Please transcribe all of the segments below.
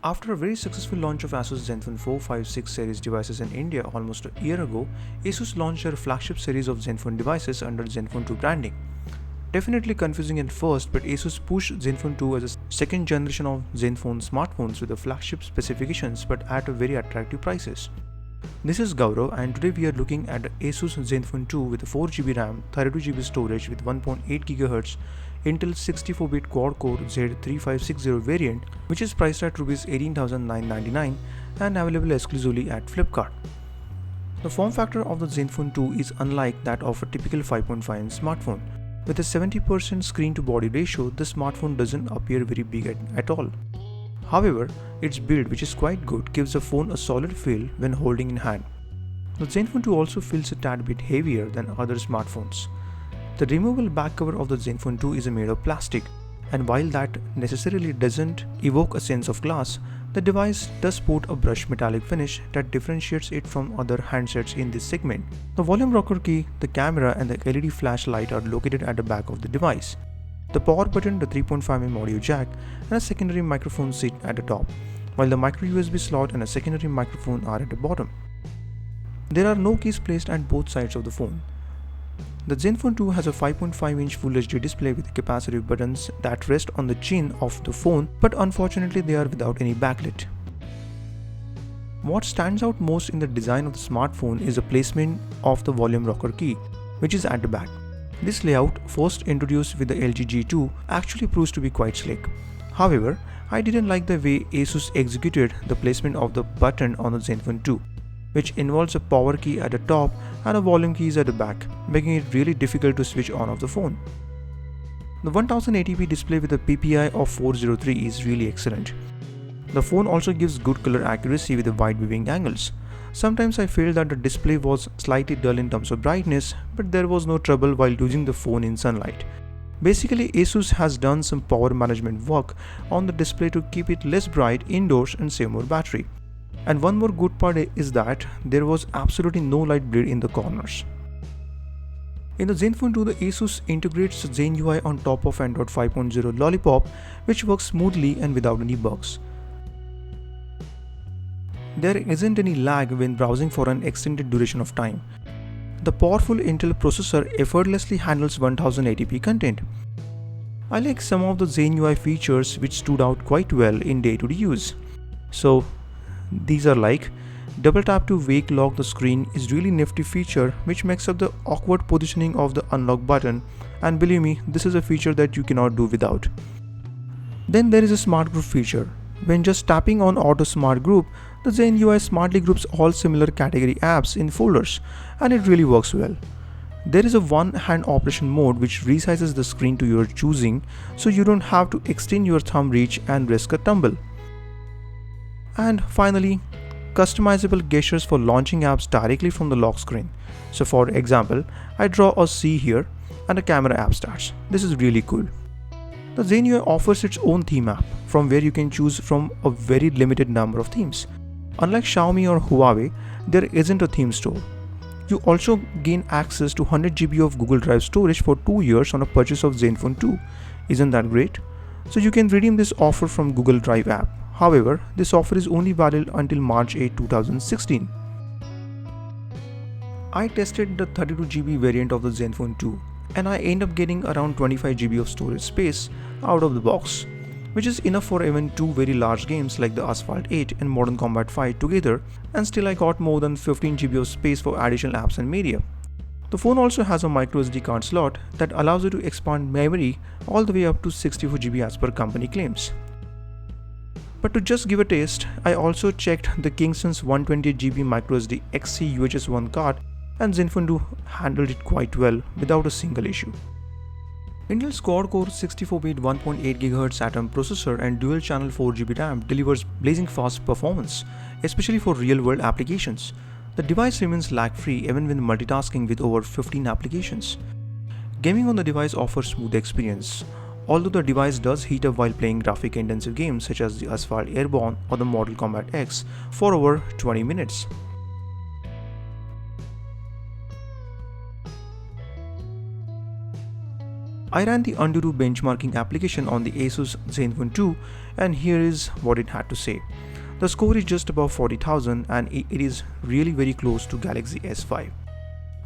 After a very successful launch of Asus Zenfone 4, 5, 6 series devices in India almost a year ago, Asus launched their flagship series of Zenfone devices under Zenfone 2 branding. Definitely confusing at first, but Asus pushed Zenfone 2 as a second generation of Zenfone smartphones with the flagship specifications but at a very attractive prices. This is Gaurav, and today we are looking at the Asus Zenfone 2 with 4GB RAM, 32GB storage with 1.8GHz Intel 64-bit quad-core Z3560 variant, which is priced at Rs 18,999 and available exclusively at FlipKart. The form factor of the Zenfone 2 is unlike that of a typical 5.5-inch smartphone. With a 70% screen-to-body ratio, the smartphone doesn't appear very big at all. However, its build, which is quite good, gives the phone a solid feel when holding in hand. The Zenfone 2 also feels a tad bit heavier than other smartphones. The removable back cover of the Zenfone 2 is made of plastic, and while that necessarily doesn't evoke a sense of glass, the device does sport a brushed metallic finish that differentiates it from other handsets in this segment. The volume rocker key, the camera and the LED flashlight are located at the back of the device. The power button, the 3.5mm audio jack and a secondary microphone sit at the top, while the micro USB slot and a secondary microphone are at the bottom. There are no keys placed at both sides of the phone. The Zenfone 2 has a 5.5-inch Full HD display with capacitive buttons that rest on the chin of the phone, but unfortunately they are without any backlit. What stands out most in the design of the smartphone is the placement of the volume rocker key, which is at the back. This layout, first introduced with the LG G2, actually proves to be quite slick. However, I didn't like the way Asus executed the placement of the button on the Zenfone 2, which involves a power key at the top and a volume keys at the back, making it really difficult to switch on off the phone. The 1080p display with a PPI of 403 is really excellent. The phone also gives good color accuracy with the wide viewing angles. Sometimes I felt that the display was slightly dull in terms of brightness, but there was no trouble while using the phone in sunlight. Basically, Asus has done some power management work on the display to keep it less bright indoors and save more battery. And one more good part is that there was absolutely no light bleed in the corners. In the Zenfone 2, the Asus integrates the Zen UI on top of Android 5.0 Lollipop, which works smoothly and without any bugs. There isn't any lag when browsing for an extended duration of time. The powerful Intel processor effortlessly handles 1080p content. I like some of the Zen UI features which stood out quite well in day-to-day use. So, these are like double tap to wake lock the screen is really nifty feature which makes up the awkward positioning of the unlock button, and believe me, this is a feature that you cannot do without. Then there is a smart group feature. When just tapping on Auto Smart Group, the Zen UI smartly groups all similar category apps in folders, and it really works well. There is a one-hand operation mode which resizes the screen to your choosing, so you don't have to extend your thumb reach and risk a tumble. And finally, customizable gestures for launching apps directly from the lock screen. So for example, I draw a C here and a camera app starts. This is really cool. The Zen UI offers its own theme app, from where you can choose from a very limited number of themes. Unlike Xiaomi or Huawei, there isn't a theme store. You also gain access to 100GB of Google Drive storage for 2 years on a purchase of Zenfone 2. Isn't that great? So you can redeem this offer from Google Drive app. However, this offer is only valid until March 8, 2016. I tested the 32GB variant of the Zenfone 2, and I end up getting around 25GB of storage space out of the box, which is enough for even two very large games like the Asphalt 8 and Modern Combat 5 together, and still I got more than 15GB of space for additional apps and media. The phone also has a microSD card slot that allows you to expand memory all the way up to 64GB as per company claims. But to just give a taste, I also checked the Kingston's 128GB microSD XC UHS 1 card, and Zenfone 2 handled it quite well without a single issue. Intel's quad-core 64-bit 1.8GHz Atom processor and dual-channel 4GB RAM delivers blazing fast performance, especially for real-world applications. The device remains lag-free even when multitasking with over 15 applications. Gaming on the device offers smooth experience, although the device does heat up while playing graphic-intensive games such as the Asphalt Airborne or the Mortal Kombat X for over 20 minutes. I ran the Antutu benchmarking application on the Asus Zenfone 2 and here is what it had to say. The score is just above 40,000 and it is really very close to Galaxy S5.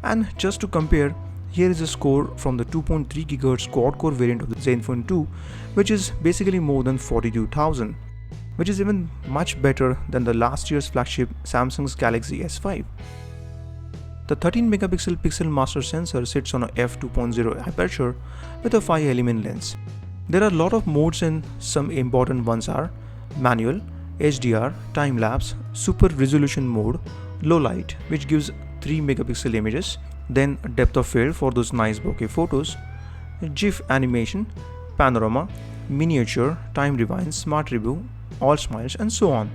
And just to compare, here is a score from the 2.3 GHz quad-core variant of the Zenfone 2, which is basically more than 42,000, which is even much better than the last year's flagship Samsung's Galaxy S5. The 13 megapixel pixel master sensor sits on a f2.0 aperture with a 5-element lens. There are a lot of modes and some important ones are manual, HDR, time-lapse, super resolution mode, low light which gives 3 megapixel images, then depth of field for those nice bokeh photos, GIF animation, panorama, miniature, time rewind, smart review, all smiles and so on.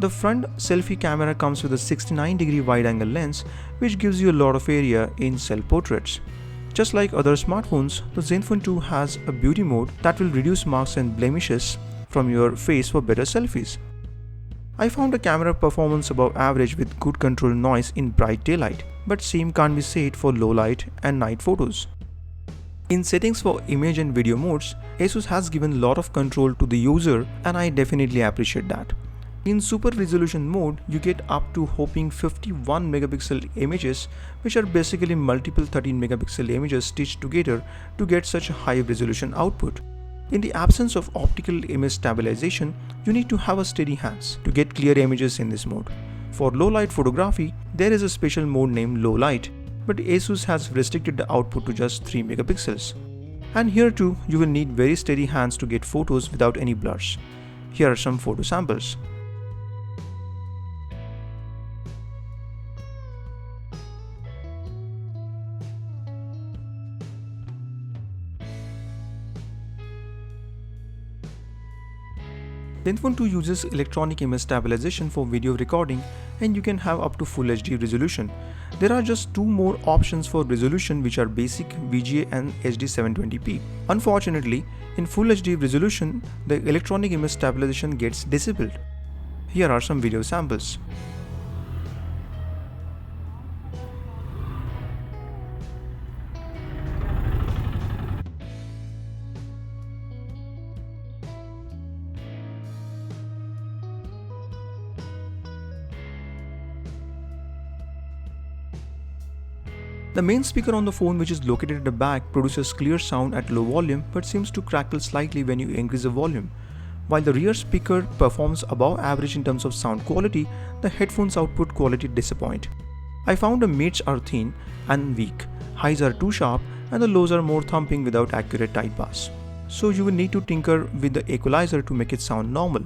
The front selfie camera comes with a 69-degree wide-angle lens which gives you a lot of area in self-portraits. Just like other smartphones, the Zenfone 2 has a beauty mode that will reduce marks and blemishes from your face for better selfies. I found the camera performance above average with good control noise in bright daylight, but same can't be said for low light and night photos. In settings for image and video modes, Asus has given a lot of control to the user and I definitely appreciate that. In super resolution mode, you get up to whopping 51 megapixel images, which are basically multiple 13 megapixel images stitched together to get such a high resolution output. In the absence of optical image stabilization, you need to have a steady hands to get clear images in this mode. For low light photography, there is a special mode named low light, but Asus has restricted the output to just 3 megapixels. And here too, you will need very steady hands to get photos without any blurs. Here are some photo samples. Zenfone 2 uses electronic image stabilization for video recording and you can have up to Full HD resolution. There are just two more options for resolution which are basic, VGA and HD 720p. Unfortunately, in Full HD resolution, the electronic image stabilization gets disabled. Here are some video samples. The main speaker on the phone, which is located at the back, produces clear sound at low volume but seems to crackle slightly when you increase the volume. While the rear speaker performs above average in terms of sound quality, the headphones output quality disappoint. I found the mids are thin and weak, highs are too sharp and the lows are more thumping without accurate tight bass. So you will need to tinker with the equalizer to make it sound normal.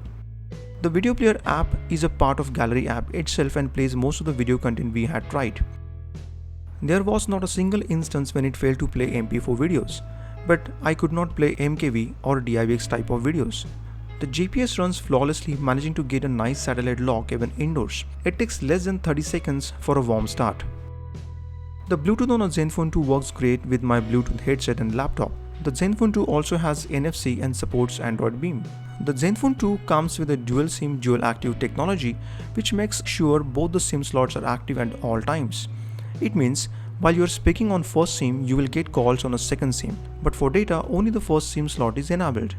The video player app is a part of Gallery app itself and plays most of the video content we had tried. There was not a single instance when it failed to play MP4 videos, but I could not play MKV or DivX type of videos. The GPS runs flawlessly, managing to get a nice satellite lock even indoors. It takes less than 30 seconds for a warm start. The Bluetooth on a Zenfone 2 works great with my Bluetooth headset and laptop. The Zenfone 2 also has NFC and supports Android Beam. The Zenfone 2 comes with a dual SIM dual active technology which makes sure both the SIM slots are active at all times. It means while you are speaking on first SIM, you will get calls on a second SIM, but for data, only the first SIM slot is enabled.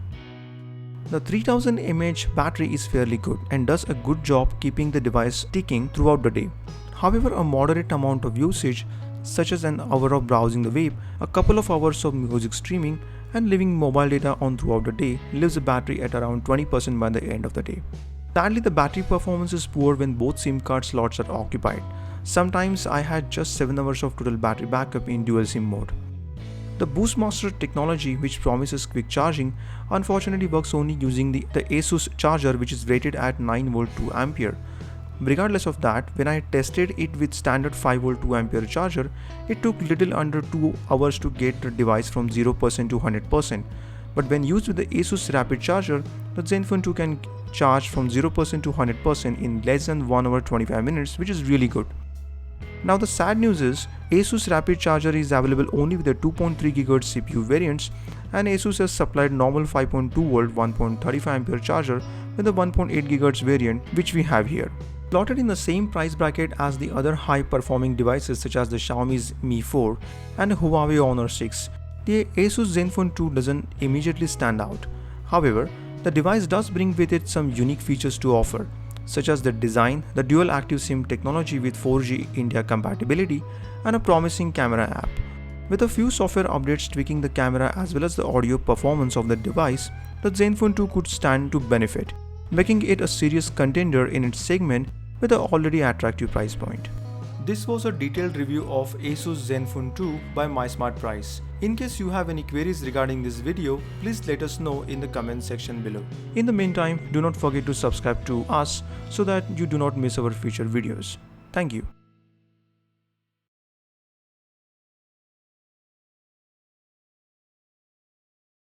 The 3000 mAh battery is fairly good and does a good job keeping the device ticking throughout the day. However, a moderate amount of usage, such as an hour of browsing the web, a couple of hours of music streaming, and leaving mobile data on throughout the day, leaves the battery at around 20% by the end of the day. Sadly, the battery performance is poor when both SIM card slots are occupied. Sometimes I had just 7 hours of total battery backup in dual SIM mode. The Boostmaster technology, which promises quick charging, unfortunately works only using the Asus charger, which is rated at 9V 2A. Regardless of that, when I tested it with standard 5V 2A charger, it took little under 2 hours to get the device from 0% to 100%. But when used with the Asus rapid charger, the Zenfone 2 can charge from 0% to 100% in less than 1 hour 25 minutes, which is really good. Now the sad news is, Asus Rapid Charger is available only with the 2.3 GHz CPU variants, and Asus has supplied normal 5.2V 1.35A charger with the 1.8 GHz variant, which we have here. Plotted in the same price bracket as the other high-performing devices such as the Xiaomi's Mi 4 and Huawei Honor 6, The Asus Zenfone 2 doesn't immediately stand out. However, the device does bring with it some unique features to offer, such as the design, the dual active SIM technology with 4G India compatibility, and a promising camera app. With a few software updates tweaking the camera as well as the audio performance of the device, the Zenfone 2 could stand to benefit, making it a serious contender in its segment with an already attractive price point. This was a detailed review of Asus Zenfone 2 by MySmartPrice. In case you have any queries regarding this video, please let us know in the comment section below. In the meantime, do not forget to subscribe to us so that you do not miss our future videos. Thank you.